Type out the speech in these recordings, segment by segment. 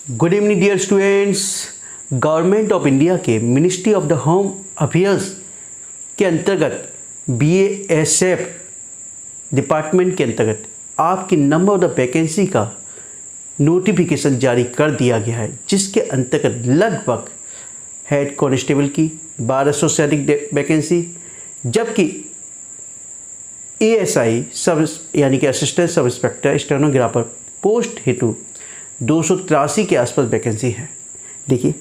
Good evening dear students. Government of India के ministry of the home affairs के अंतर्गत BASF department के अंतर्गत आपकी नंबर ऑफ द वैकेंसी का नोटिफिकेशन जारी कर दिया गया है, जिसके अंतर्गत लगभग हेड कांस्टेबल की 1200 से अधिक वैकेंसी, जबकि ASI सब यानी कि assistant sub inspector stenographer post हेतु 283 के आसपास वैकेंसी है। देखिए,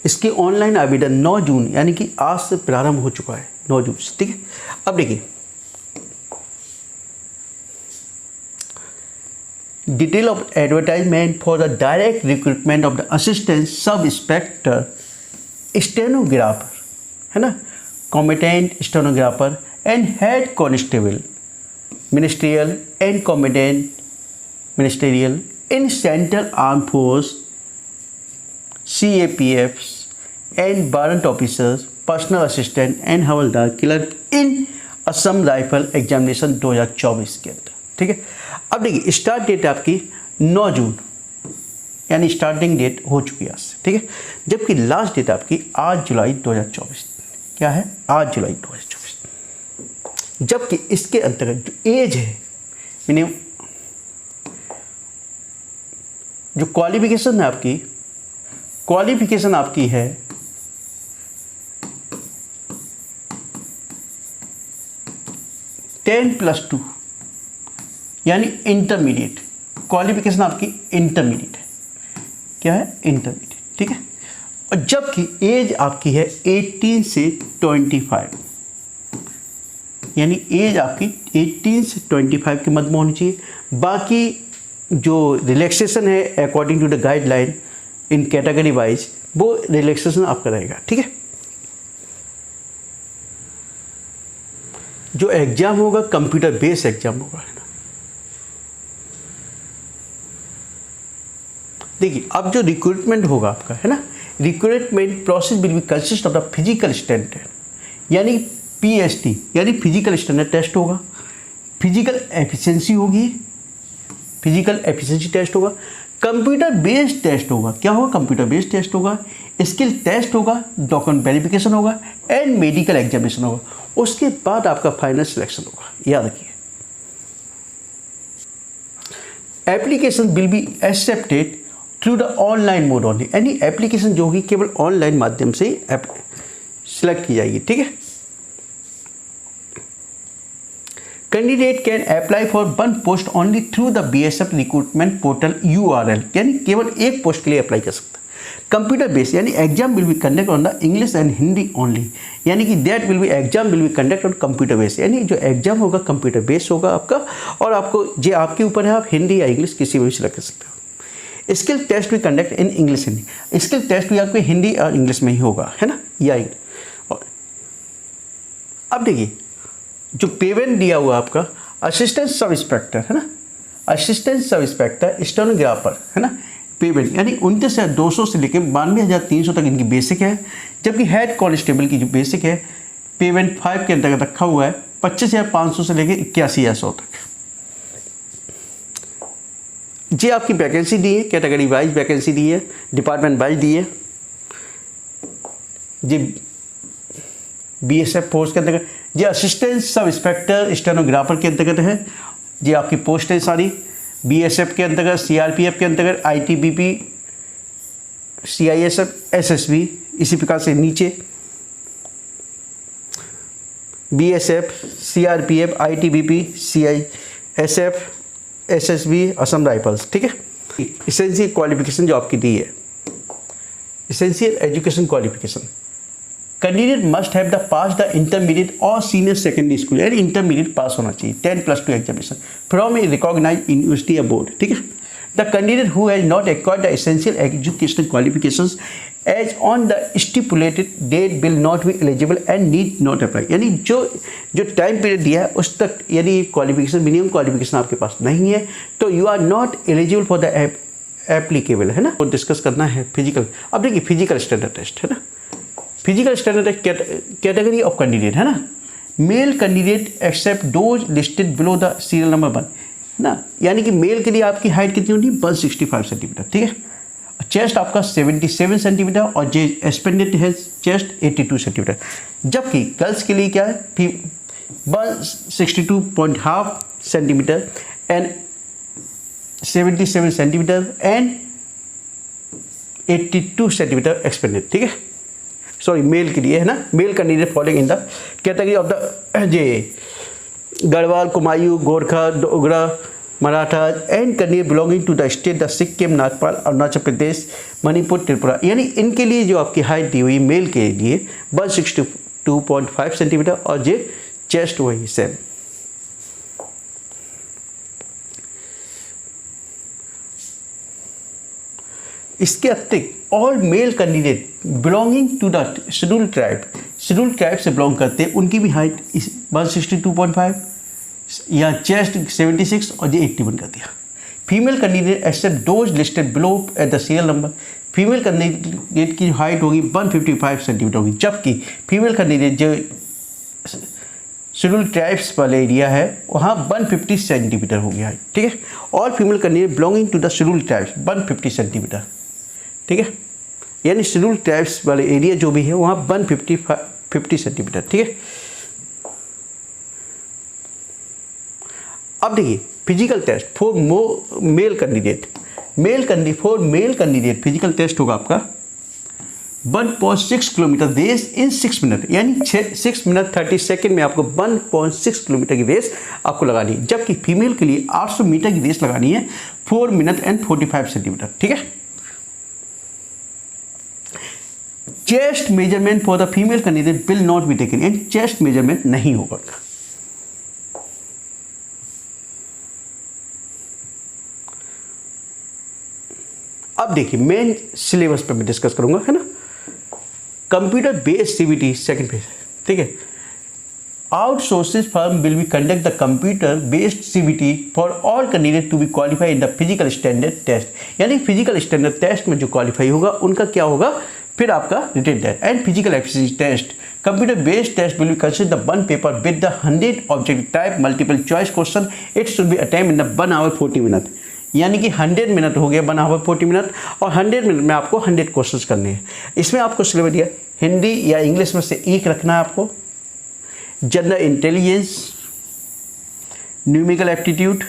इसके ऑनलाइन आवेदन 9 जून यानी कि आज से प्रारंभ हो चुका है, 9 जून से। ठीक है, अब देखिए detail of advertisement for the direct recruitment of the assistant sub inspector stenographer, है ना, competent stenographer and head constable ministerial and competent ministerial in central arm force CAPFs and warrant officers personal assistant and havildar clerk in Assam rifle examination 2024 के अंदर। ठीक है, अब देखिए start date आपकी 9 जून यानी स्टार्टिंग डेट हो चुकी है आज से। ठीक है, जबकि लास्ट डेट आपकी 8 जुलाई 2024। क्या है? 8 जुलाई 2024। जबकि इसके अंतर्गत जो एज है मिनिमम, जो क्वालिफिकेशन है आपकी, क्वालिफिकेशन आपकी है 10+2 यानी इंटरमीडिएट। क्वालिफिकेशन आपकी इंटरमीडिएट है। क्या है? इंटरमीडिएट। ठीक है, और जबकि एज आपकी है 18 से 25 यानी एज आपकी 18 से 25 के मध्य में होनी चाहिए। बाकी जो रिलैक्सेशन है according to the guideline in category wise, वो रिलैक्सेशन आपका रहेगा। ठीक है, जो एग्जाम होगा कंप्यूटर बेस्ड एग्जाम होगा, है ना। देखिए, अब जो रिक्रूटमेंट होगा आपका, है ना, recruitment process will be consist of the physical standard यानी PST यानी फिजिकल स्टैंडर्ड टेस्ट होगा, फिजिकल एफिशिएंसी होगी, फिजिकल एफिशिएंसी टेस्ट होगा, कंप्यूटर बेस्ड टेस्ट होगा। क्या होगा? कंप्यूटर बेस्ड टेस्ट होगा, स्किल टेस्ट होगा, डॉक्यूमेंट वेरिफिकेशन होगा एंड मेडिकल एग्जामिनेशन होगा। उसके बाद आपका फाइनल सिलेक्शन होगा। याद रखिए, application will be accepted through the online mode only यानी एप्लीकेशन जो होगी केवल ऑनलाइन माध्यम से ही सिलेक्ट की जाएगी। ठीक है, candidate can apply for one post only through the BSF recruitment portal URL यानी केवल एक पोस्ट के लिए अप्लाई कर सकता है। कंप्यूटर बेस्ड यानी exam will be conduct on the English and Hindi only यानी कि that will be exam will be conduct on computer based यानी जो एग्जाम होगा कंप्यूटर बेस्ड होगा आपका, और आपको जो आपके ऊपर है, आप हिंदी या इंग्लिश किसी भी सिलेक्ट कर सकते हो। स्किल टेस्ट भी conduct in English Hindi, skill test भी आपको हिंदी और इंग्लिश में ही होगा, है ना, या और अब देखिए जो पेमेंट दिया हुआ आपका असिस्टेंट सब इंस्पेक्टर, है ना, असिस्टेंट सब इंस्पेक्टर स्टेनोग्राफर, है ना, पेमेंट यानी 29,200 से लेकर 92,300 तक इनकी बेसिक है। जबकि हेड कांस्टेबल की जो बेसिक है पेमेंट 5 के अंतर्गत रखा हुआ है 25,500 से लेकर 81,100 तक। ये आपकी वैकेंसी दी है, कैटेगरी वाइज वैकेंसी दी है, डिपार्टमेंट वाइज दी है। जी BSF फोर्स के अंतर्गत, ये असिस्टेंट सब इंस्पेक्टर स्टेनोग्राफर के अंतर्गत है। ये आपकी पोस्ट है सारी BSF के अंतर्गत, CRPF के अंतर्गत, ITBP, CISF, SSB, इसी प्रकार से नीचे BSF, CRPF, ITBP, CISF, SSB, Assam rifles. ठीक है, इसेंशियल क्वालिफिकेशन जो आपकी दी है, essential education qualification, candidate must have the pass the intermediate और सीनियर सेकेंडरी स्कूल यानी इंटरमीडिएट पास होना चाहिए 10+2 examination from a recognised university या बोर्ड। ठीक है, the candidate who has not acquired the essential educational qualifications as on the stipulated date will not be eligible and need not apply यानी जो time period दिया है उस तक यदि क्वालिफिकेशन मिनिमम क्वालिफिकेशन आपके पास नहीं है तो you are not eligible for the applicable, है ना। तो डिस्कस करना है फिजिकल। अब देखिए फिजिकल स्टैंडर्ड टेस्ट, है ना, physical standard category of candidate, है ना, male candidate except those listed below the serial number 1 ना, यानी कि मेल के लिए आपकी हाइट कितनी होगी 165 सेंटीमीटर, ठीक है। चेस्ट आपका 77 सेंटीमीटर और जे एक्सपेंडेड है चेस्ट 82 सेंटीमीटर, जबकि गर्ल्स के लिए क्या है 162.5 centimetre and 77 centimetre and 82 centimetre expanded, ठीक है। सॉरी, मेल के लिए है ना, male candidate following in the category of the जे गढ़वाल, कुमायूं, गोरखा, डोगरा, मराठा एंड कन्या belonging to the state the Sikkim, नागपाल, अरुणाचल प्रदेश, मणिपुर, त्रिपुरा, यानी इनके लिए जो आपकी हाइट दी हुई मेल के लिए 162.5 सेंटीमीटर और जे चेस्ट वही सेम। इसके अतिरिक्त all male candidate belonging to the schedule tribe से बिलोंग करते हैं, उनकी भी हाइट 162.5 या चेस्ट 76 और ये 81 कर दिया। Female candidate except those listed below at the serial number, female candidate की हाइट होगी 155 सेंटीमीटर होगी, जबकि फीमेल कैंडिडेट जो शेड्यूल ट्राइब्स वाले एरिया है वहाँ 150 सेंटीमीटर हो गया है, ठीक है। All female candidate belonging to the schedule tribes 150 centimetre, ठीक है, यानी शेड्यूल ट्राइब्स वाले एरिया जो भी है वहाँ 150 सेंटीमीटर, ठीक है। अब देखिए physical test for male candidate physical test होगा आपका 1.6 किलोमीटर रेस इन 6 मिनट, यानी 6 मिनट 30 सेकेंड में आपको 1.6 किलोमीटर की रेस आपको लगानी है, जबकि फीमेल के लिए 800 मीटर की रेस लगानी है 4 मिनट एंड 45 सेंटीमीटर, ठीक है। Chest measurement for the female candidate will not be taken, and chest measurement नहीं होगा। अब देखिए मेन सिलेबस पे मैं डिस्कस करूंगा, है ना। Computer based CBT second phase, ठीक है। Outsources firm will be conduct the computer based CBT for all candidate to be qualify in the physical standard test, यानी फिजिकल स्टैंडर्ड टेस्ट में जो क्वालिफाई होगा उनका क्या होगा, फिर आपका written test and physical efficiency test. Computer based test will be consider the one paper with the 100 objective type multiple choice question, it should B attempt in the 1 hour 40 minute, यानी कि 100 minute हो गया 1 hour 40 minute, और 100 minute में आपको 100 questions करने हैं। इसमें आपको सिलेबस दिया हिंदी या इंग्लिश में से एक रखना है आपको, general intelligence, numerical aptitude,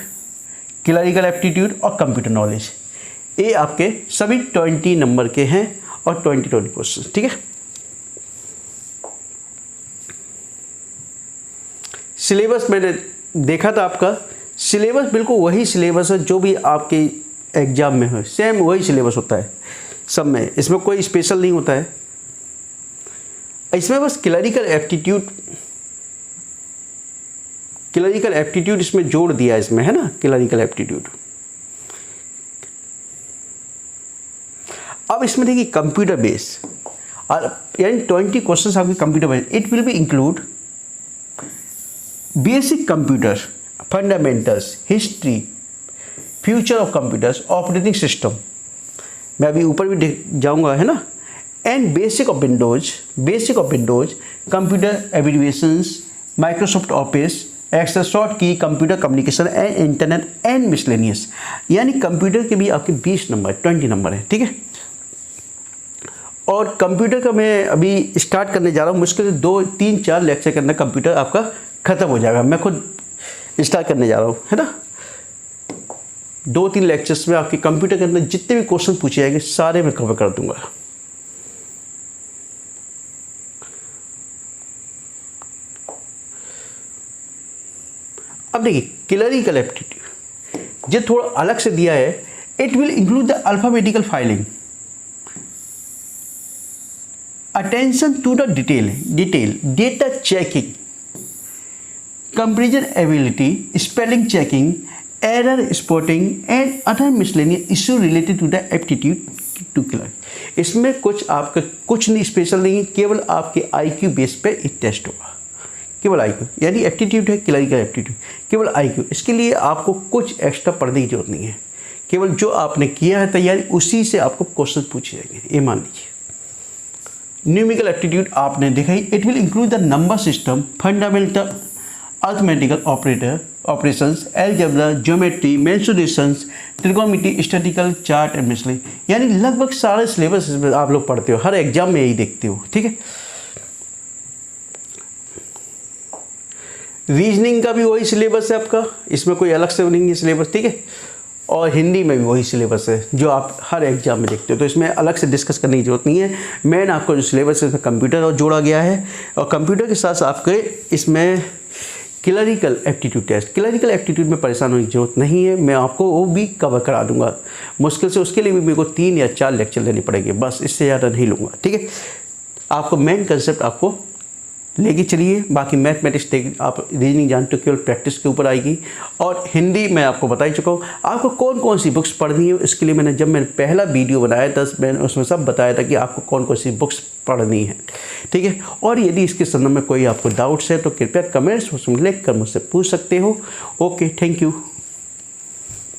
clerical aptitude और कंप्यूटर नॉलेज, ये आपके सभी 20 नंबर के हैं और 20 क्वेश्चन, ठीक है। सिलेबस मैंने देखा था, आपका सिलेबस बिल्कुल वही सिलेबस है जो भी आपके एग्जाम में है, सेम वही सिलेबस होता है सब में, इसमें कोई स्पेशल नहीं होता है। इसमें बस क्लरिकल एप्टीट्यूड इसमें जोड़ दिया इसमें, है ना, क्लरिकल एप्टीट्यूड। अब इसमें देखिए कंप्यूटर बेस, यानी 20 क्वेश्चंस आपके computer base, it will be include basic computer fundamentals, history, future of computers, operating system, मैं अभी ऊपर भी जाऊंगा, है ना, and basic of Windows, computer abbreviations, Microsoft Office, Excel, short key, computer communication and internet and miscellaneous, यानी computer के भी आपके 20 नंबर 20 नंबर है, ठीक है। और कंप्यूटर का मैं अभी स्टार्ट करने जा रहा हूँ, मुश्किल से 2, 3, 4 लेक्चर के अंदर कंप्यूटर आपका ख़त्म हो जाएगा, मैं खुद स्टार्ट करने जा रहा हूँ, है ना। 2-3 लेक्चर्स में आपके कंप्यूटर के अंदर जितने भी क्वेश्चन पूछे जाएंगे सारे मैं कवर कर दूंगा। अब देखिए क्लरिकल एप्टीट्यूड जो थोड़ा अलग से दिया है, it will include the alphabetical filing, attention to the detail, data checking, comparison ability, spelling checking, error spotting and other miscellaneous issue related to the aptitude to clerk. इसमें कुछ नहीं स्पेशल नहीं, केवल आपके IQ बेस पे एक test होगा, केवल IQ, यानी एप्टीट्यूड है क्लरिकल एप्टीट्यूड, केवल IQ। इसके लिए आपको कुछ एक्स्ट्रा पढ़ने की जरूरत नहीं है, केवल जो आपने किया है तैयारी उसी से आपको क्वेश्चन पूछे जाएंगे, ये मान लीजिए। न्यूमेरिकल एप्टीट्यूड आपने देखा ही, it will include the number system, fundamental arithmetical operations, algebra, geometry, mensurations, trigonometry, statistical, chart and miscellaneous, यानी लगभग सारे सिलेबस इसमें आप लोग पढ़ते हो, हर एग्जाम में यही देखते हो, ठीक है। रीजनिंग का भी वही सिलेबस है आपका, इसमें कोई अलग से नहीं है सिलेबस, ठीक है। और हिंदी में भी वही सिलेबस है जो आप हर एग्जाम में देखते हो, तो इसमें अलग से डिस्कस करने की जरूरत नहीं है। मेन आपको जो सिलेबस है इसमें कंप्यूटर और जोड़ा गया है, और कंप्यूटर के साथ आपके इसमें clerical aptitude test, clerical aptitude में परेशान होने की जरूरत नहीं है, मैं आपको वो भी कवर करा दूंगा मुश्किल से, उसके लिए भी मेरे को 3 या 4 लेक्चर लेने पड़ेंगे, बस इससे ज़्यादा नहीं लूँगा, ठीक है। आपको मेन कंसेप्ट आपको लेके चलिए, बाकी मैथमेटिक्स आप रीजनिंग जानते हो केवल प्रैक्टिस के ऊपर आएगी। और हिंदी मैं आपको बता ही चुका हूँ, आपको कौन कौन सी बुक्स पढ़नी है, इसके लिए मैंने पहला वीडियो बनाया था मैंने उसमें सब बताया था कि आपको कौन कौन सी बुक्स पढ़नी है, ठीक है। और यदि इसके संबंध में कोई आपको डाउट्स है तो कृपया कमेंट्स उसमें लिख कर मुझसे पूछ सकते हो। Okay, thank you.